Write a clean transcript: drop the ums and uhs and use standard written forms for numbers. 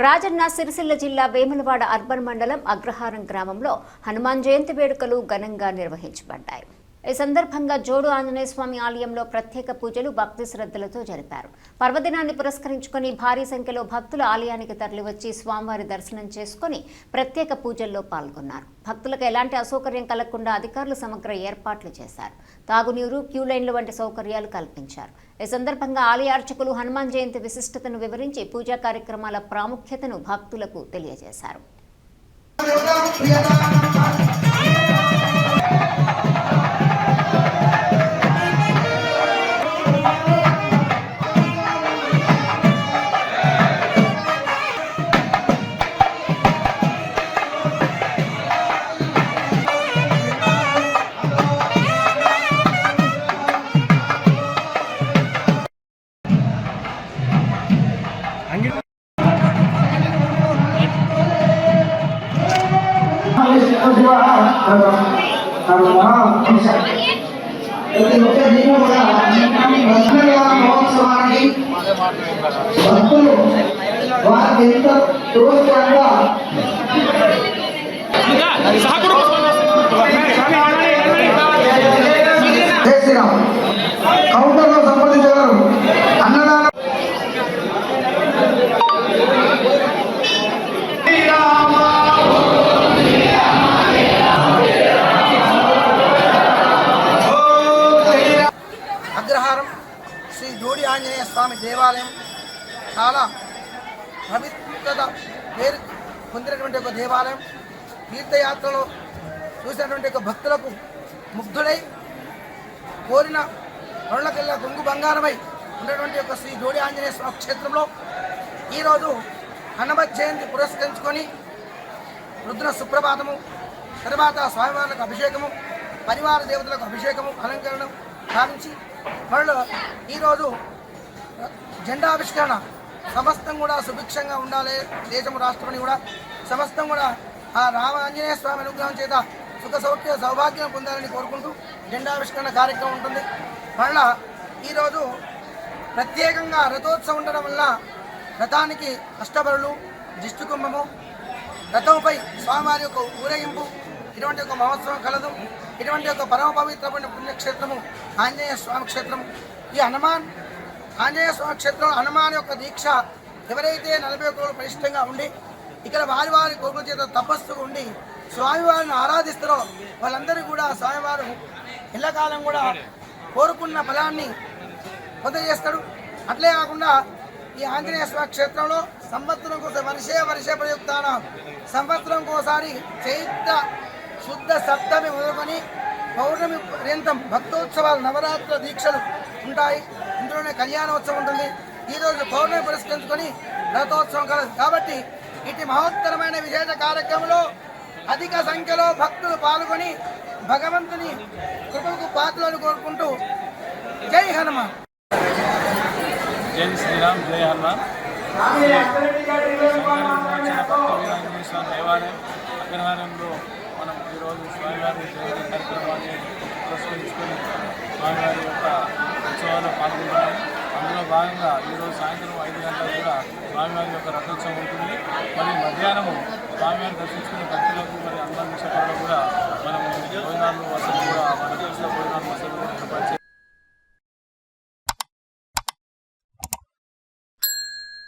రాజన్న సిరిసిల్ల జిల్లా వేములవాడ అర్బన్ మండలం అగ్రహారం గ్రామంలో హనుమాన్ జయంతి వేడుకలు ఘనంగా నిర్వహించబడ్డాయి। ఈ సందర్భంగా జోడు ఆంజనేయ స్వామి ఆలయంలో ప్రత్యేక పూజలు భక్తి శ్రద్ధలతో జరిపారు। పర్వదినాన్ని పురస్కరించుకొని భారీ సంఖ్యలో భక్తులు ఆలయానికి తరలివచ్చి స్వామివారి దర్శనం చేసుకుని ప్రత్యేక పూజల్లో పాల్గొన్నారు। భక్తులకు ఎలాంటి అసౌకర్యం కలగకుండా అధికారులు సమగ్ర ఏర్పాట్లు చేశారు। తాగునీరు, క్యూ లైన్లు వంటి సౌకర్యాలు కల్పించారు। ఈ సందర్భంగా ఆలయ అర్చకులు హనుమాన్ జయంతి విశిష్టతను వివరించి పూజా కార్యక్రమాల ప్రాముఖ్యతను భక్తులకు తెలియజేశారు। కౌంటర్లో సంప్రదించగలరు। అన్నదానం అగ్రహారం శ్రీ జోడి ఆంజనేయ స్వామి దేవాలయం చాలా పవిత్రత పేరు పొందినటువంటి ఒక దేవాలయం। తీర్థయాత్రలో చూసినటువంటి ఒక భక్తులకు ముగ్ధుడై కోరిన రోళ్లకెల్లా కొంగు బంగారమై ఉన్నటువంటి ఒక శ్రీ జోడి ఆంజనేయ స్వామి క్షేత్రంలో ఈరోజు హనుమత్ జయంతి పురస్కరించుకొని రుద్ర సుప్రభాతము, తర్వాత స్వామివారికి అభిషేకము, పరివార దేవతలకు అభిషేకము, అలంకరణం సాధించి మళ్ళీ ఈరోజు జెండావిష్కరణ సమస్తం కూడా సుభిక్షంగా ఉండాలి, దేశము రాష్ట్రమని కూడా సమస్తం కూడా ఆ రామ ఆంజనేయ స్వామి అనుగ్రహం చేత సుఖ సౌఖ్య సౌభాగ్యం పొందాలని కోరుకుంటూ జెండావిష్కరణ కార్యక్రమం ఉంటుంది। మళ్ళా ఈరోజు ప్రత్యేకంగా రథోత్సవం ఉండడం వల్ల రథానికి అష్టబరులు, దిష్టి కుంభము, రథంపై స్వామివారి యొక్క ఊరేగింపు, ఇటువంటి ఒక మహోత్సవం కలదు। ఇటువంటి ఒక పరమ పవిత్రమైన పుణ్యక్షేత్రము ఆంజనేయ స్వామి క్షేత్రము। ఈ హనుమాన్ ఆంజనేయ స్వామి క్షేత్రంలో హనుమాన్ యొక్క దీక్ష ఎవరైతే 41 రోజులు పరిష్టంగా ఉండి ఇక్కడ వారి వారి కోరికల చేత తపస్సుగా ఉండి స్వామివారిని ఆరాధిస్తారో వాళ్ళందరికీ కూడా స్వామివారు ఎల్లకాలం కూడా కోరుకున్న ఫలాన్ని పొందజేస్తాడు। అట్లే కాకుండా ఈ ఆంజనేయ స్వామి క్షేత్రంలో సంవత్సరం కోసం వర్షే ప్రయుక్తాన సంవత్సరం కోసారి చైత్ర శుద్ధ సప్తమి మొదలుకొని పౌర్ణమి పర్యంతం భక్తోత్సవాలు, నవరాత్ర దీక్షలు ఉంటాయి। ఇందులోనే కళ్యాణోత్సవం ఉంటుంది। ఈరోజు పౌర్ణమి పురస్కరించుకొని రథోత్సవం కలదు కాబట్టి ఇటు మహోత్తరమైన విశేష కార్యక్రమంలో అధిక సంఖ్యలో భక్తులు పాల్గొని భగవంతుని కృపకు పాత్రలను కోరుకుంటూ జై హనుమాన్। జై శ్రీరామ్, జై హనుమాన్। దేవాలయం అగ్రహారంలో మనం ఈరోజు స్వామివారి జయంతి కార్యక్రమాన్ని పురస్కరించుకొని స్వామివారి యొక్క ఉత్సవాల్లో పాల్గొంటున్నాము। అందులో భాగంగా ఈరోజు సాయంత్రం 5 గంటలకు కూడా స్వామివారి యొక్క రథోత్సవం ఉంటుంది। మరి మధ్యాహ్నము స్వామివారిని దర్శించుకునే భక్తులకు మరి అందరి నిమిషాలలో కూడా మనము భోజనాలు వసతులు కూడా మన భోజనాలు వసతులు కూడా ఏర్పాటు